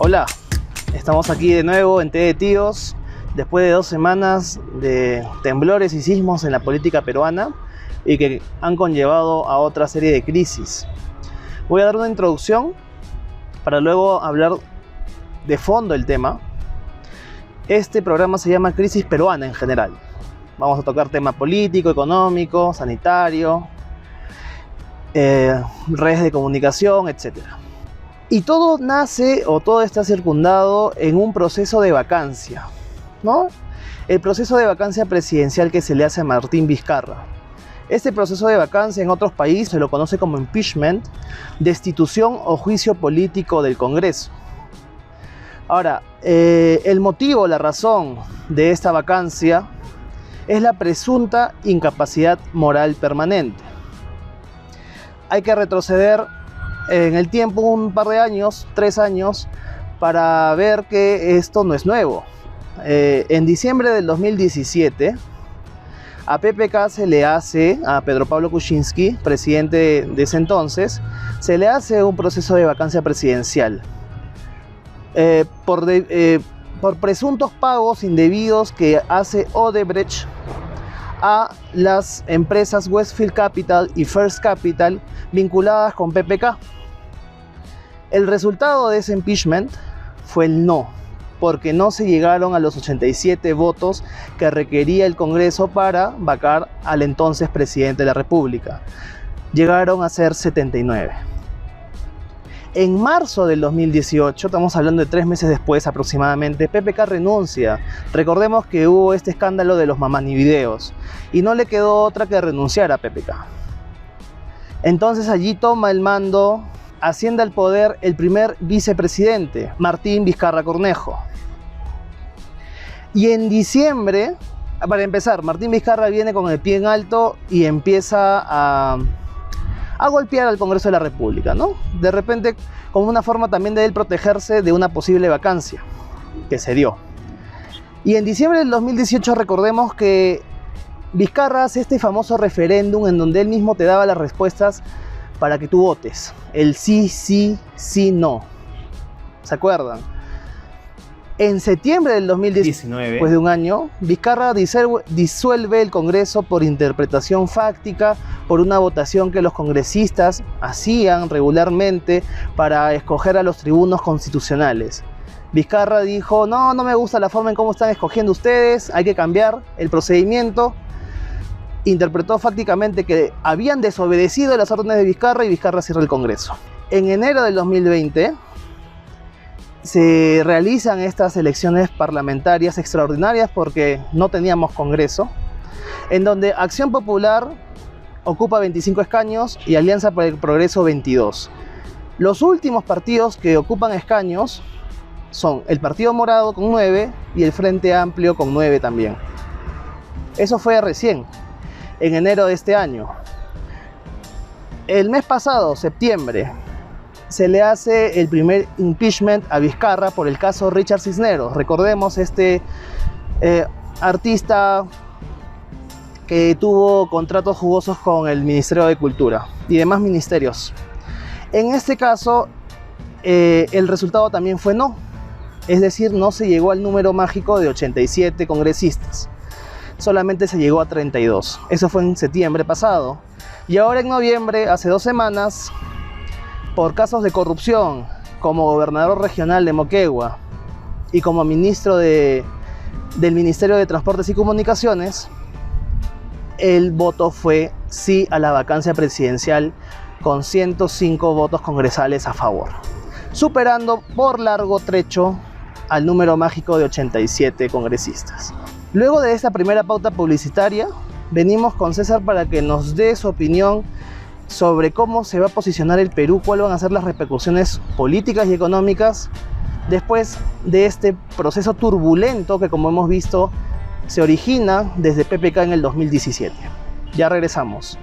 Hola, estamos aquí de nuevo en Té de Tíos, después de 2 semanas de temblores y sismos en la política peruana y que han conllevado a otra serie de crisis. Voy a dar una introducción para luego hablar de fondo el tema. Este programa se llama Crisis Peruana en general. Vamos a tocar tema político, económico, sanitario, redes de comunicación, etc. Y todo nace o todo está circundado en un proceso de vacancia, ¿no? El proceso de vacancia presidencial que se le hace a Martín Vizcarra. Este proceso de vacancia en otros países se lo conoce como impeachment, destitución o juicio político del Congreso. Ahora, el motivo, la razón de esta vacancia es la presunta incapacidad moral permanente. Hay que retroceder en el tiempo un par de años, 3 años, para ver que esto no es nuevo. En diciembre del 2017, a PPK se le hace, a Pedro Pablo Kuczynski, presidente de ese entonces, se le hace un proceso de vacancia presidencial por presuntos pagos indebidos que hace Odebrecht a las empresas Westfield Capital y First Capital vinculadas con PPK. El resultado de ese impeachment fue el no, porque no se llegaron a los 87 votos que requería el Congreso para vacar al entonces presidente de la República. Llegaron a ser 79. En marzo del 2018, estamos hablando de 3 meses después aproximadamente, PPK renuncia. Recordemos que hubo este escándalo de los mamanivideos y no le quedó otra que renunciar a PPK. Entonces allí toma el mando, asciende al poder el primer vicepresidente, Martín Vizcarra Cornejo. Y en diciembre, para empezar, Martín Vizcarra viene con el pie en alto y empieza a golpear al Congreso de la República, ¿no? De repente, como una forma también de él protegerse de una posible vacancia que se dio. Y en diciembre del 2018 recordemos que Vizcarra hace este famoso referéndum en donde él mismo te daba las respuestas para que tú votes. El sí, sí, sí, no. ¿Se acuerdan? En septiembre del 2019, después de un año, Vizcarra disuelve el Congreso por interpretación fáctica, por una votación que los congresistas hacían regularmente para escoger a los tribunos constitucionales. Vizcarra dijo, no me gusta la forma en cómo están escogiendo ustedes, hay que cambiar el procedimiento. Interpretó fácticamente que habían desobedecido las órdenes de Vizcarra y Vizcarra cierra el Congreso. En enero del 2020 se realizan estas elecciones parlamentarias extraordinarias porque no teníamos Congreso, en donde Acción Popular ocupa 25 escaños y Alianza por el Progreso 22. Los últimos partidos que ocupan escaños son el Partido Morado con 9 y el Frente Amplio con 9 también. Eso fue recién, en enero de este año. El mes pasado, septiembre, se le hace el primer impeachment a Vizcarra por el caso Richard Cisneros. Recordemos este artista que tuvo contratos jugosos con el Ministerio de Cultura y demás ministerios. En este caso, el resultado también fue no. Es decir, no se llegó al número mágico de 87 congresistas. Solamente se llegó a 32. Eso fue en septiembre pasado. Y ahora en noviembre, hace 2 semanas, por casos de corrupción, como gobernador regional de Moquegua y como ministro del Ministerio de Transportes y Comunicaciones, el voto fue sí a la vacancia presidencial con 105 votos congresales a favor, superando por largo trecho al número mágico de 87 congresistas. Luego de esta primera pauta publicitaria, venimos con César para que nos dé su opinión sobre cómo se va a posicionar el Perú, cuáles van a ser las repercusiones políticas y económicas después de este proceso turbulento que, como hemos visto, se origina desde PPK en el 2017. Ya regresamos.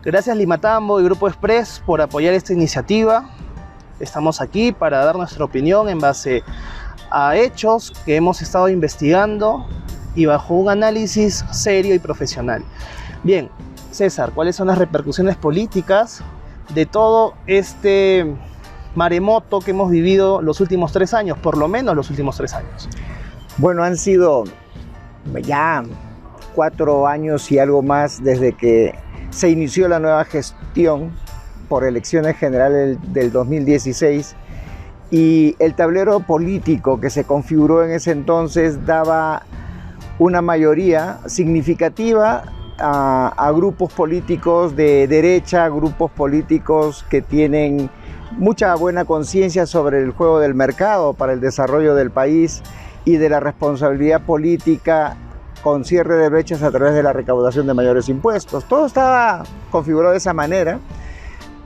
Gracias Limatambo y Grupo Express por apoyar esta iniciativa. Estamos aquí para dar nuestra opinión en base a hechos que hemos estado investigando y bajo un análisis serio y profesional. Bien, César, ¿cuáles son las repercusiones políticas de todo este maremoto que hemos vivido los últimos 3 años, por lo menos los últimos 3 años? Bueno, han sido ya 4 años y algo más desde que se inició la nueva gestión por elecciones generales del 2016, y el tablero político que se configuró en ese entonces daba una mayoría significativa a grupos políticos de derecha, grupos políticos que tienen mucha buena conciencia sobre el juego del mercado para el desarrollo del país y de la responsabilidad política con cierre de brechas a través de la recaudación de mayores impuestos. Todo estaba configurado de esa manera,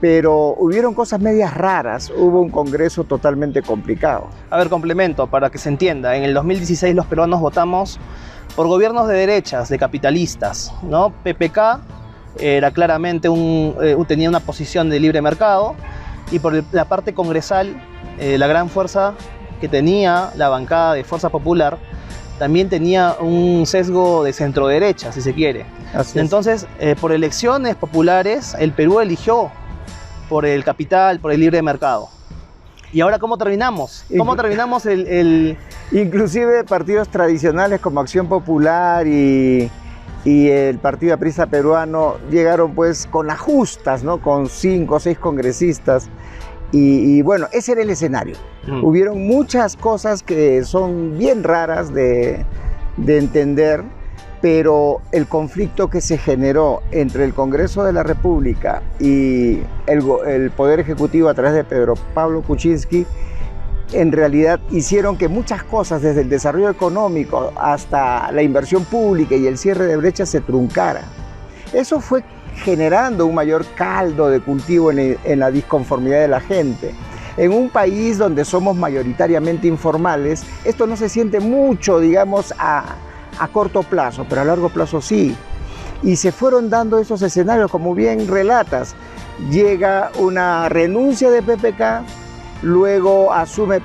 pero hubieron cosas medias raras. Hubo un Congreso totalmente complicado. A ver, complemento para que se entienda. En el 2016 los peruanos votamos por gobiernos de derechas, de capitalistas, ¿no? PPK era claramente tenía una posición de libre mercado, y por la parte congresal, la gran fuerza que tenía la bancada de Fuerza Popular también tenía un sesgo de centro derecha, si se quiere. Entonces, por elecciones populares, el Perú eligió por el capital, por el libre mercado. ¿Y ahora cómo terminamos? ¿Cómo terminamos Inclusive partidos tradicionales como Acción Popular y el Partido Aprista Peruano llegaron pues con las justas, ¿no? Con 5 o 6 congresistas. Y bueno, ese era el escenario. Hubieron muchas cosas que son bien raras de entender, pero el conflicto que se generó entre el Congreso de la República y el Poder Ejecutivo a través de Pedro Pablo Kuczynski, en realidad hicieron que muchas cosas, desde el desarrollo económico hasta la inversión pública y el cierre de brechas, se truncara. Eso fue generando un mayor caldo de cultivo en la disconformidad de la gente. En un país donde somos mayoritariamente informales, esto no se siente mucho, digamos, a corto plazo, pero a largo plazo sí. Y se fueron dando esos escenarios, como bien relatas. Llega una renuncia de PPK, luego asume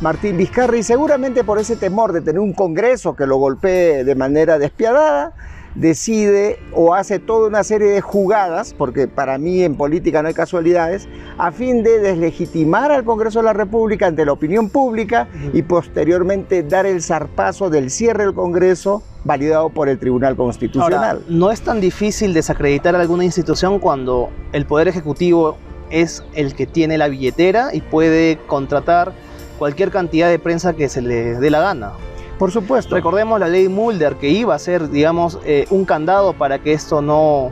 Martín Vizcarra, y seguramente por ese temor de tener un Congreso que lo golpee de manera despiadada, decide o hace toda una serie de jugadas, porque para mí en política no hay casualidades, a fin de deslegitimar al Congreso de la República ante la opinión pública y posteriormente dar el zarpazo del cierre del Congreso validado por el Tribunal Constitucional. Ahora, no es tan difícil desacreditar alguna institución cuando el Poder Ejecutivo es el que tiene la billetera y puede contratar cualquier cantidad de prensa que se le dé la gana. Por supuesto. Recordemos la ley Mulder, que iba a ser, digamos, un candado para que esto no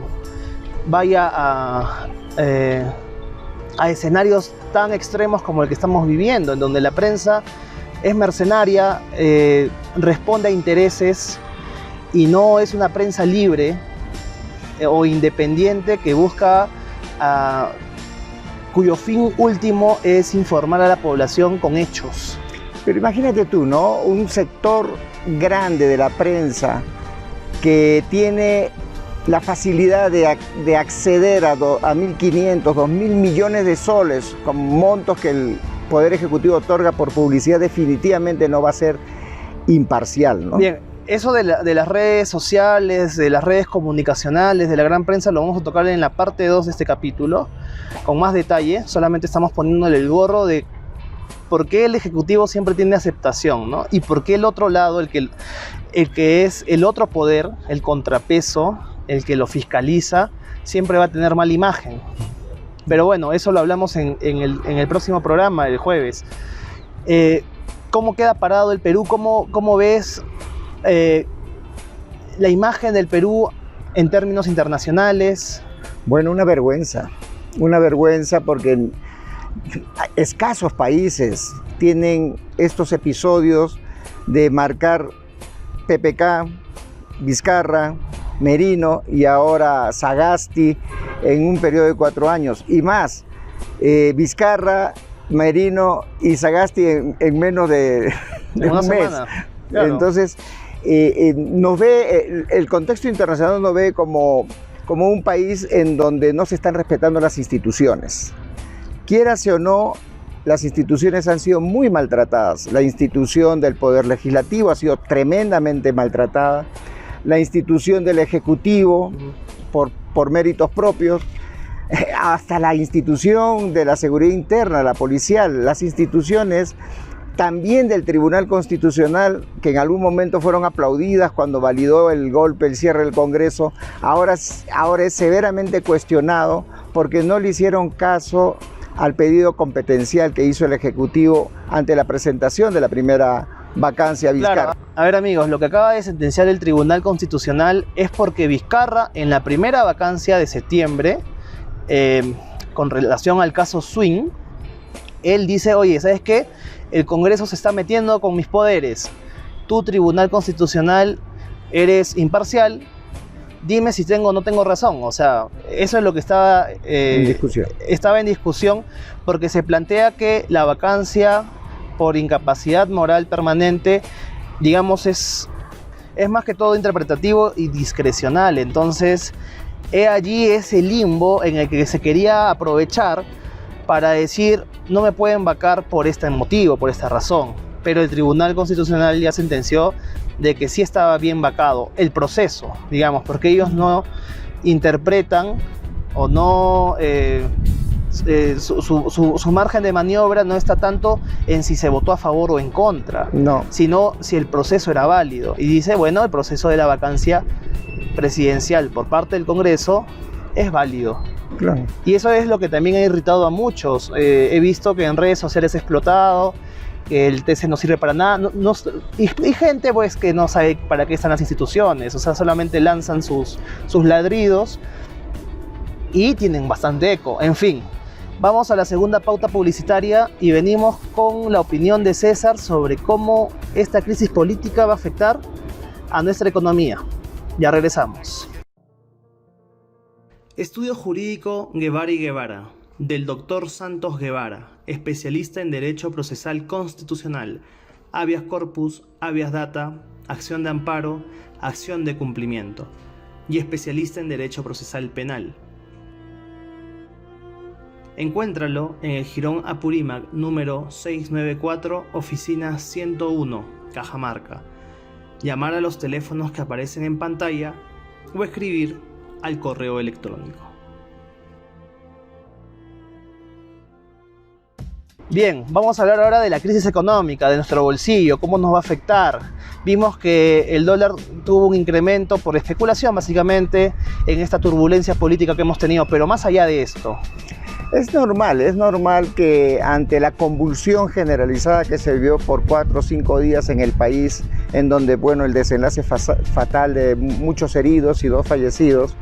vaya a escenarios tan extremos como el que estamos viviendo, en donde la prensa es mercenaria, responde a intereses y no es una prensa libre o independiente que busca, cuyo fin último es informar a la población con hechos. Pero imagínate tú, ¿no? Un sector grande de la prensa que tiene la facilidad de acceder a 1.500, 2.000 millones de soles con montos que el Poder Ejecutivo otorga por publicidad, definitivamente no va a ser imparcial, ¿no? Bien, eso de las redes sociales, de las redes comunicacionales, de la gran prensa, lo vamos a tocar en la parte 2 de este capítulo, con más detalle. Solamente estamos poniéndole el gorro de por qué el Ejecutivo siempre tiene aceptación, ¿no? Y por qué el otro lado, el que es el otro poder, el contrapeso, el que lo fiscaliza, siempre va a tener mala imagen. Pero bueno, eso lo hablamos en el próximo programa, el jueves. ¿Cómo queda parado el Perú? ¿Cómo ves la imagen del Perú en términos internacionales? Bueno, una vergüenza porque escasos países tienen estos episodios de marcar PPK, Vizcarra, Merino y ahora Sagasti en un periodo de 4 años y más. Vizcarra, Merino y Sagasti en menos de un mes. Claro. Entonces, el contexto internacional nos ve como como un país en donde no se están respetando las instituciones. Quiérase o no, las instituciones han sido muy maltratadas. La institución del Poder Legislativo ha sido tremendamente maltratada. La institución del Ejecutivo, por méritos propios, hasta la institución de la seguridad interna, la policial, las instituciones también del Tribunal Constitucional, que en algún momento fueron aplaudidas cuando validó el golpe, el cierre del Congreso, ahora es severamente cuestionado porque no le hicieron caso al pedido competencial que hizo el Ejecutivo ante la presentación de la primera vacancia a Vizcarra. Claro. A ver, amigos, lo que acaba de sentenciar el Tribunal Constitucional es porque Vizcarra, en la primera vacancia de septiembre, con relación al caso Swing, él dice, oye, ¿sabes qué? El Congreso se está metiendo con mis poderes. Tú, Tribunal Constitucional, eres imparcial. Dime si tengo o no tengo razón. O sea, eso es lo que estaba en discusión, porque se plantea que la vacancia por incapacidad moral permanente, digamos, es más que todo interpretativo y discrecional. Entonces, he allí ese limbo en el que se quería aprovechar para decir, no me pueden vacar por este motivo, por esta razón. Pero el Tribunal Constitucional ya sentenció de que sí estaba bien vacado el proceso, digamos, porque ellos no interpretan o no... su margen de maniobra no está tanto en si se votó a favor o en contra, no, sino si el proceso era válido. Y dice, bueno, el proceso de la vacancia presidencial por parte del Congreso es válido. Claro. Y eso es lo que también ha irritado a muchos. He visto que en redes sociales ha explotado, que el TC no sirve para nada, y gente pues que no sabe para qué están las instituciones, o sea, solamente lanzan sus ladridos y tienen bastante eco. En fin, vamos a la segunda pauta publicitaria y venimos con la opinión de César sobre cómo esta crisis política va a afectar a nuestra economía. Ya regresamos. Estudio Jurídico Guevara y Guevara, del Dr. Santos Guevara, especialista en Derecho Procesal Constitucional, Habeas Corpus, Habeas Data, Acción de Amparo, Acción de Cumplimiento, y especialista en Derecho Procesal Penal. Encuéntralo en el Jirón Apurímac número 694, oficina 101, Cajamarca. Llamar a los teléfonos que aparecen en pantalla o escribir al correo electrónico. Bien, vamos a hablar ahora de la crisis económica, de nuestro bolsillo, cómo nos va a afectar. Vimos que el dólar tuvo un incremento por especulación, básicamente, en esta turbulencia política que hemos tenido, pero más allá de esto. Es normal que ante la convulsión generalizada que se vio por 4 o 5 días en el país, en donde, bueno, el desenlace fatal de muchos heridos y 2 fallecidos,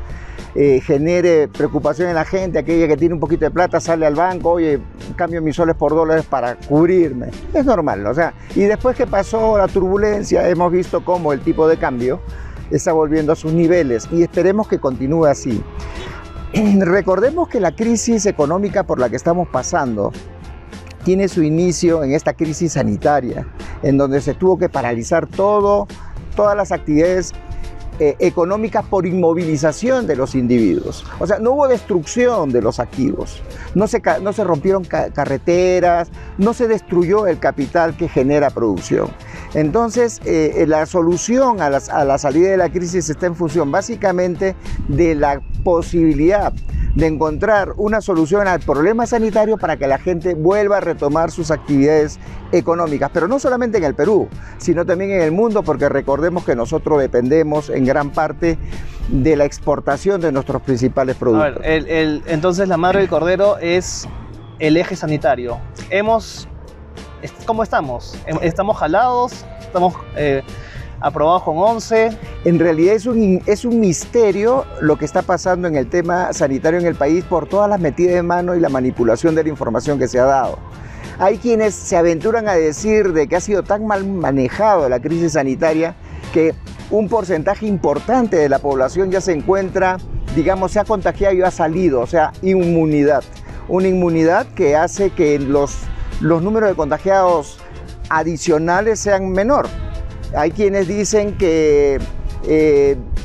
genere preocupación en la gente, aquella que tiene un poquito de plata sale al banco, oye, cambio mis soles por dólares para cubrirme. Es normal, o sea, y después que pasó la turbulencia, hemos visto cómo el tipo de cambio está volviendo a sus niveles y esperemos que continúe así. Recordemos que la crisis económica por la que estamos pasando tiene su inicio en esta crisis sanitaria, en donde se tuvo que paralizar todas las actividades económicas por inmovilización de los individuos. O sea, no hubo destrucción de los activos, no se rompieron carreteras, no se destruyó el capital que genera producción. Entonces, la solución a la salida de la crisis está en función básicamente de la posibilidad de encontrar una solución al problema sanitario para que la gente vuelva a retomar sus actividades económicas, pero no solamente en el Perú, sino también en el mundo, porque recordemos que nosotros dependemos en gran parte de la exportación de nuestros principales productos. A ver, entonces la madre del cordero es el eje sanitario. ¿Cómo estamos? ¿Estamos jalados? ¿Estamos aprobados con 11? En realidad es un misterio lo que está pasando en el tema sanitario en el país por todas las metidas de mano y la manipulación de la información que se ha dado. Hay quienes se aventuran a decir de que ha sido tan mal manejado la crisis sanitaria que un porcentaje importante de la población ya se encuentra, digamos, se ha contagiado y ha salido, o sea, inmunidad. Una inmunidad que hace que los números de contagiados adicionales sean menor. Hay quienes dicen que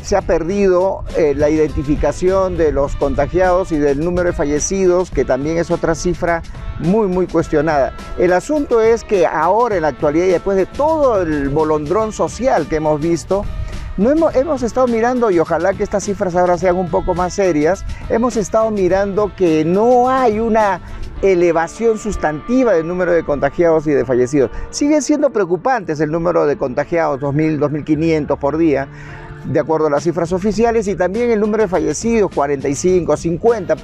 se ha perdido la identificación de los contagiados y del número de fallecidos, que también es otra cifra muy cuestionada. El asunto es que ahora, en la actualidad, y después de todo el bolondrón social que hemos visto, hemos estado mirando, y ojalá que estas cifras ahora sean un poco más serias, hemos estado mirando que no hay una elevación sustantiva del número de contagiados y de fallecidos. Sigue siendo preocupantes el número de contagiados, 2.000, 2.500 por día, de acuerdo a las cifras oficiales, y también el número de fallecidos, 45, 50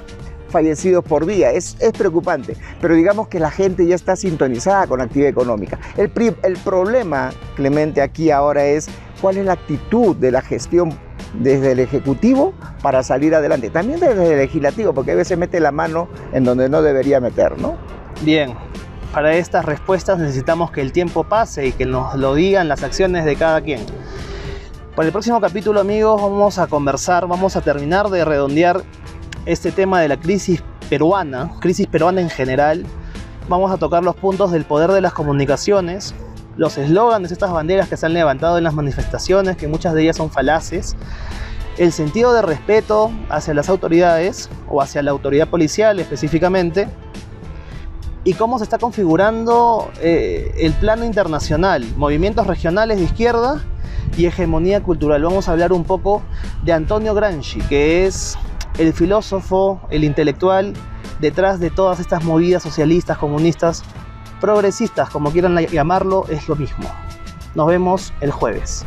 fallecidos por día. Es preocupante, pero digamos que la gente ya está sintonizada con la actividad económica. El problema, Clemente, aquí ahora es cuál es la actitud de la gestión desde el Ejecutivo para salir adelante, también desde el Legislativo, porque a veces mete la mano en donde no debería meter, ¿no? Bien, para estas respuestas necesitamos que el tiempo pase y que nos lo digan las acciones de cada quien. Para el próximo capítulo, amigos, vamos a conversar, vamos a terminar de redondear este tema de la crisis peruana en general. Vamos a tocar los puntos del poder de las comunicaciones, los eslóganes, estas banderas que se han levantado en las manifestaciones, que muchas de ellas son falaces, el sentido de respeto hacia las autoridades o hacia la autoridad policial específicamente, y cómo se está configurando el plano internacional, movimientos regionales de izquierda y hegemonía cultural. Vamos a hablar un poco de Antonio Gramsci, que es el filósofo, el intelectual detrás de todas estas movidas socialistas, comunistas, progresistas, como quieran llamarlo, es lo mismo. Nos vemos el jueves.